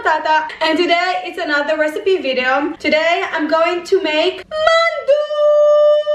Batata, and today it's another recipe video. Today I'm going to make Mandu.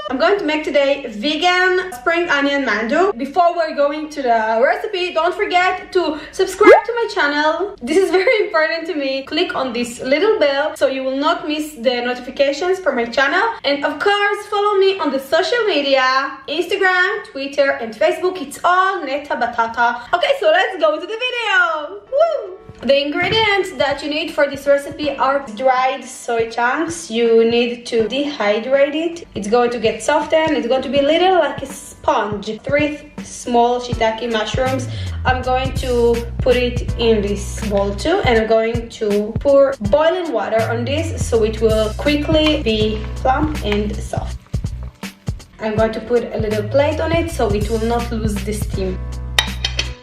I'm going to make today vegan spring onion Mandu. Before we're going to the recipe, don't forget to subscribe to my channel. This is very important to me. Click on this little bell so you will not miss the notifications for my channel. And of course, follow me on the social media, Instagram, Twitter, and Facebook. It's all Neta Batata. Okay, so let's go to the video. Woo! The ingredients that you need for this recipe are dried soy chunks. You need to dehydrate it. It's going to get softened. It's going to be a little like a sponge. 3 small shiitake mushrooms. I'm going to put it in this bowl too, and I'm going to pour boiling water on this so it will quickly be plump and soft. I'm going to put a little plate on it so it will not lose the steam.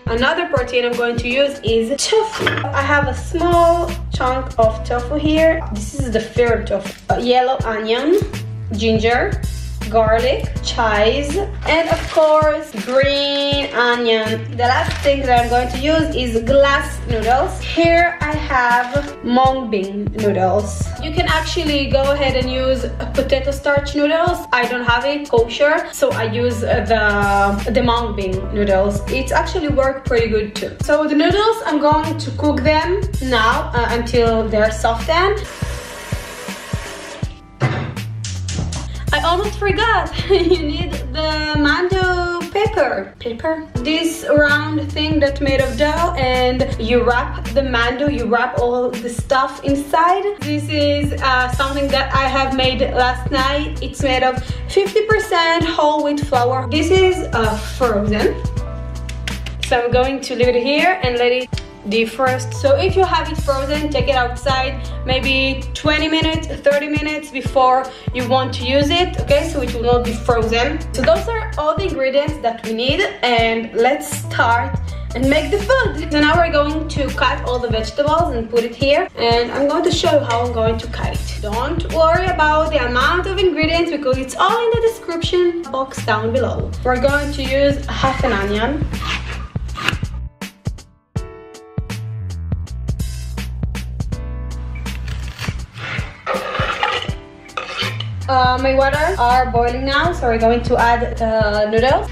Another protein I'm going to use is tofu. I have a small chunk of tofu here. This is the firm tofu. Yellow onion, ginger, garlic, chives, and of course green onion. The last thing that I'm going to use is glass noodles. Here I have mung bean noodles. You can actually go ahead and use potato starch noodles. I don't have it kosher, so I use the mung bean noodles. It actually worked pretty good too. So the noodles, I'm going to cook them now until they're softened. I almost forgot. You need the Mandu paper. This round thing that's made of dough, and you wrap the Mandu, you wrap all the stuff inside. This is something that I have made last night. It's made of 50% whole wheat flour. This is frozen. So I'm going to leave it here and let it defrost. So if you have it frozen, take it outside maybe 20 minutes, 30 minutes before you want to use it, okay, so it will not be frozen. So those are all the ingredients that we need, and let's start and make the food. So now we're going to cut all the vegetables and put it here, and I'm going to show you how I'm going to cut it. Don't worry about the amount of ingredients because it's all in the description box down below. We're going to use half an onion. My water are boiling now, so we're going to add the noodles.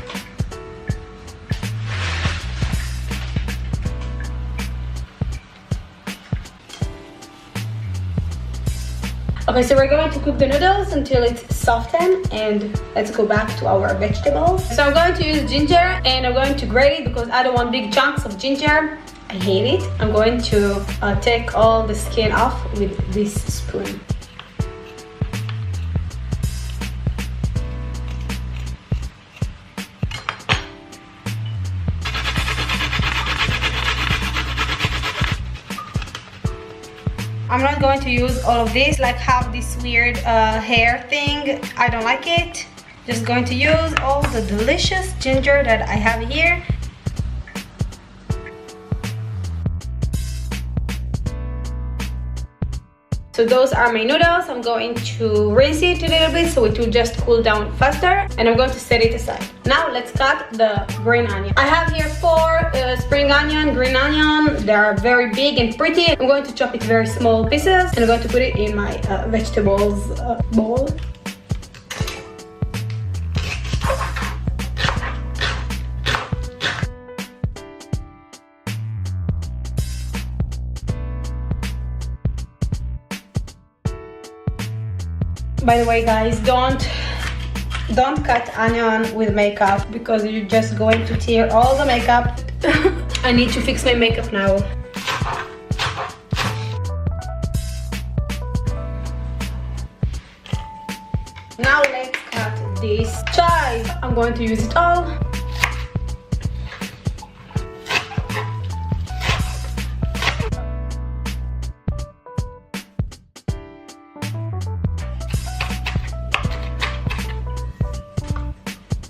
Okay, so we're going to cook the noodles until it's softened, and let's go back to our vegetables. So I'm going to use ginger, and I'm going to grate it because I don't want big chunks of ginger. I hate it. I'm going to take all the skin off with this spoon. I'm not going to use all of this, like have this weird hair thing. I don't like it. Just going to use all the delicious ginger that I have here. So those are my noodles. I'm going to rinse it a little bit so it will just cool down faster, and I'm going to set it aside. Now let's cut the green onion. I have here 4 spring onion, green onion. They are very big and pretty. I'm going to chop it very small pieces, and I'm going to put it in my vegetables bowl. By the way, guys, don't cut onion with makeup because you're just going to tear all the makeup. I need to fix my makeup now. Now let's cut this chive. I'm going to use it all.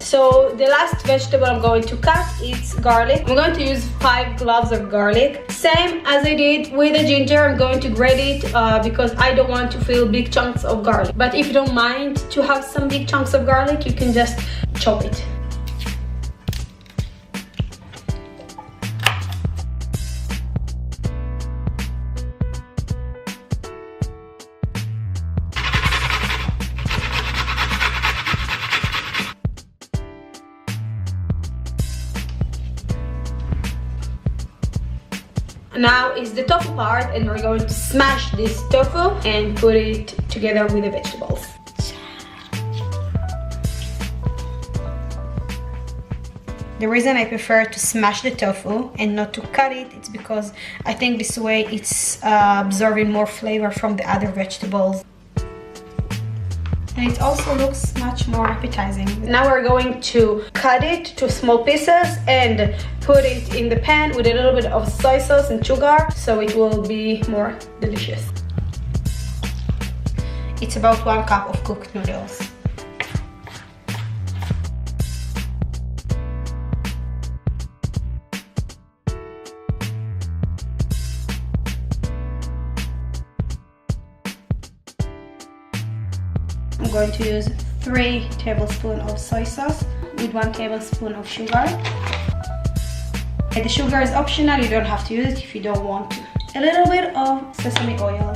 So the last vegetable I'm going to cut is garlic. I'm going to use 5 cloves of garlic. Same as I did with the ginger, I'm going to grate it because I don't want to feel big chunks of garlic. But if you don't mind to have some big chunks of garlic, you can just chop it. Now is the tofu part, and we're going to smash this tofu and put it together with the vegetables. The reason I prefer to smash the tofu and not to cut it, it's because I think this way it's absorbing more flavor from the other vegetables. And it also looks much more appetizing. Now we're going to cut it to small pieces and put it in the pan with a little bit of soy sauce and sugar, so it will be more delicious. It's about 1 cup of cooked noodles. I'm going to use 3 tablespoons of soy sauce with 1 tablespoon of sugar. And the sugar is optional, you don't have to use it if you don't want to. A little bit of sesame oil.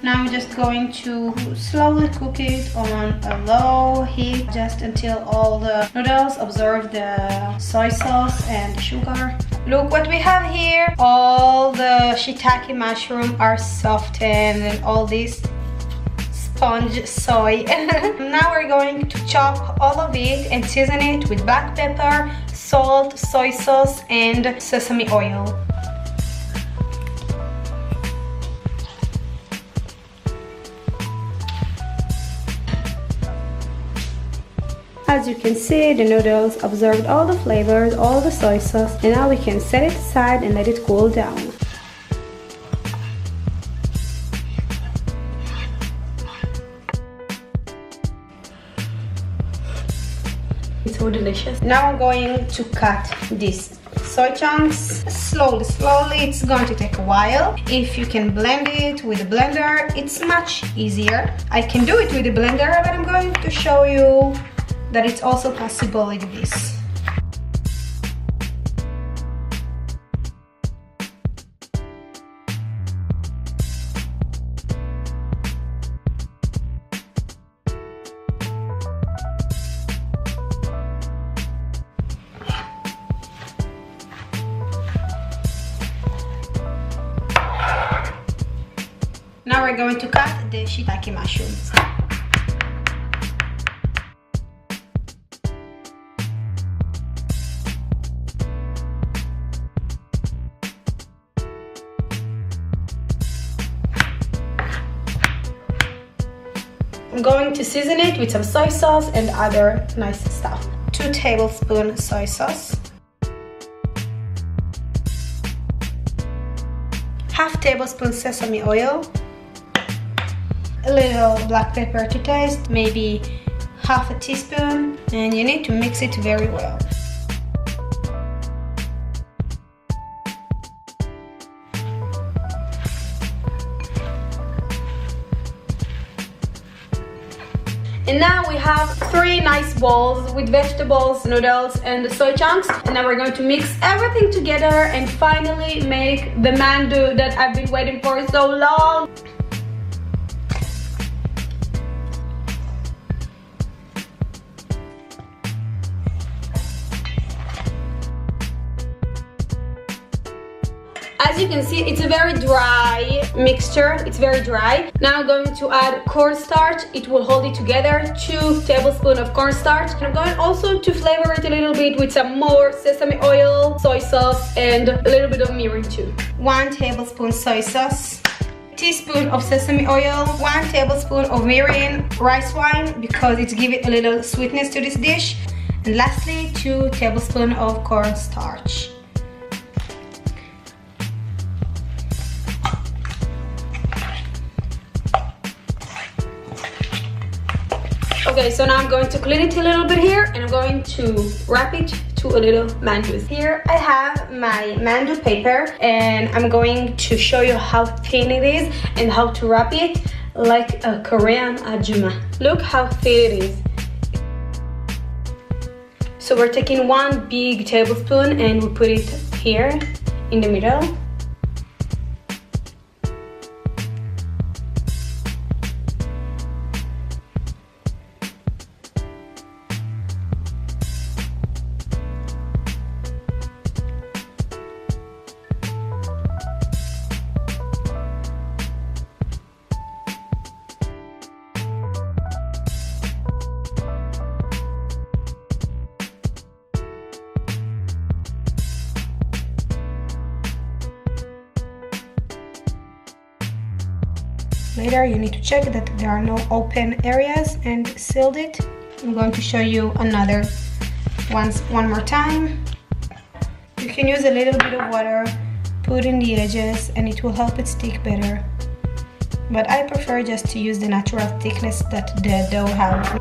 Now I'm just going to slowly cook it on a low heat just until all the noodles absorb the soy sauce and the sugar. Look what we have here. All the shiitake mushroom are softened and all this sponge soy. Now we're going to chop all of it and season it with black pepper, salt, soy sauce and sesame oil. As you can see, the noodles absorbed all the flavors, all the soy sauce, and now we can set it aside and let it cool down. It's so delicious. Now I'm going to cut these soy chunks slowly. It's going to take a while. If you can blend it with a blender, it's much easier. I can do it with a blender, but I'm going to show you that it's also possible like this. Now we're going to cut the shiitake mushrooms. I'm going to season it with some soy sauce and other nice stuff. 2 tablespoons soy sauce. Half tablespoon sesame oil. A little black pepper to taste, maybe half a teaspoon, and you need to mix it very well. And now we have 3 nice bowls with vegetables, noodles, and the soy chunks. And now we're going to mix everything together and finally make the mandu that I've been waiting for so long. As you can see, it's a very dry mixture. It's very dry. Now I'm going to add cornstarch. It will hold it together. 2 tablespoons of cornstarch. And I'm going also to flavor it a little bit with some more sesame oil, soy sauce, and a little bit of mirin too. 1 tablespoon soy sauce. Teaspoon of sesame oil, 1 tablespoon of mirin, rice wine because it gives it a little sweetness to this dish. And lastly, 2 tablespoons of cornstarch. Okay, so now I'm going to clean it a little bit here and I'm going to wrap it to a little mandu. Here I have my mandu paper and I'm going to show you how thin it is and how to wrap it like a Korean ajuma. Look how thin it is. So we're taking 1 big tablespoon and we put it here in the middle. later. You need to check that there are no open areas and sealed it. I'm going to show you another one more time. You can use a little bit of water, put in the edges, and it will help it stick better. But I prefer just to use the natural thickness that the dough has.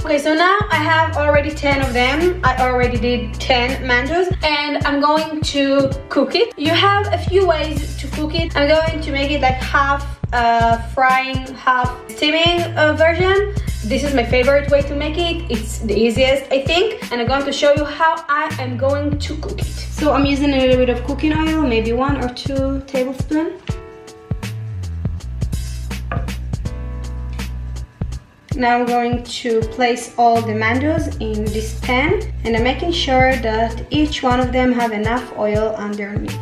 Okay, so now I have already 10 of them. I already did 10 mandus and I'm going to cook it. You have a few ways to cook it. I'm going to make it like half frying, half steaming version. This is my favorite way to make it. It's the easiest, I think, and I'm going to show you how I am going to cook it. So I'm using a little bit of cooking oil, maybe 1 or 2 tablespoons. Now I'm going to place all the mandus in this pan, and I'm making sure that each one of them have enough oil underneath.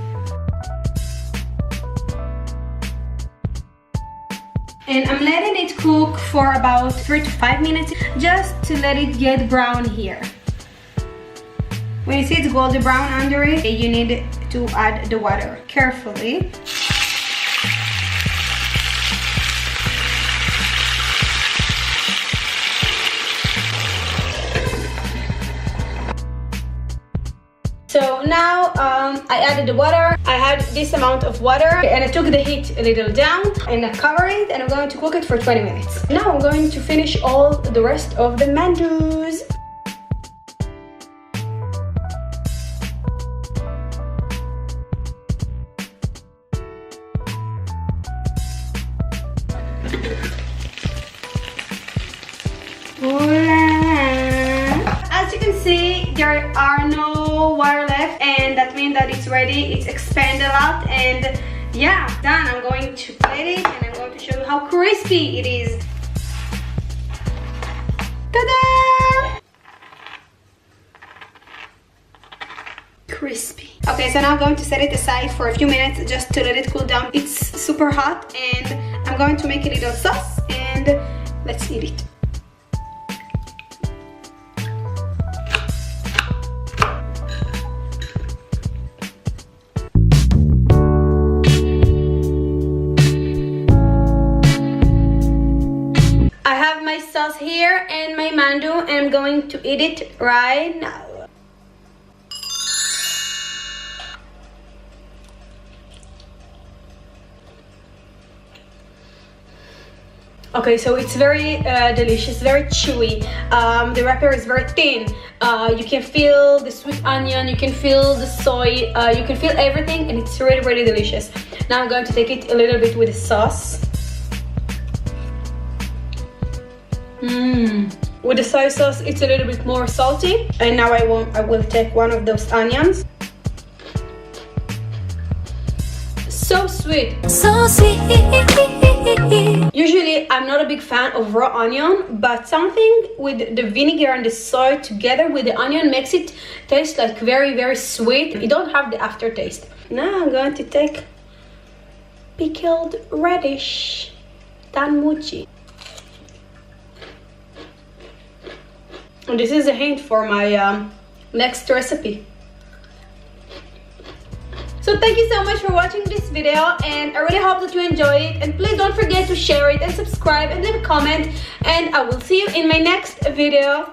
And I'm letting it cook for about 3 to 5 minutes, just to let it get brown here. When you see it's golden brown under it, you need to add the water carefully. So now I added the water. I had this amount of water and I took the heat a little down and I cover it, and I'm going to cook it for 20 minutes. Now I'm going to finish all the rest of the mandus. As you can see, there are no water left, and that means that it's ready. It's expanded a lot, and yeah, done. I'm going to plate it and I'm going to show you how crispy it is. Ta-da! Crispy. Okay, so now I'm going to set it aside for a few minutes just to let it cool down. It's super hot, and I'm going to make a little sauce and let's eat it. I have my sauce here and my mandu, and I'm going to eat it right now. Okay, so it's very delicious, very chewy. The wrapper is very thin. You can feel the sweet onion, you can feel the soy, you can feel everything, and it's really, really delicious. Now I'm going to take it a little bit with the sauce. With the soy sauce, it's a little bit more salty. And now I will take one of those onions. So sweet. So sweet. Usually I'm not a big fan of raw onion, but something with the vinegar and the soy together with the onion makes it taste like very, very sweet. You don't have the aftertaste. Now I'm going to take pickled radish, tanmuchi. And this is a hint for my next recipe. So thank you so much for watching this video, and I really hope that you enjoy it, and please don't forget to share it and subscribe and leave a comment, and I will see you in my next video.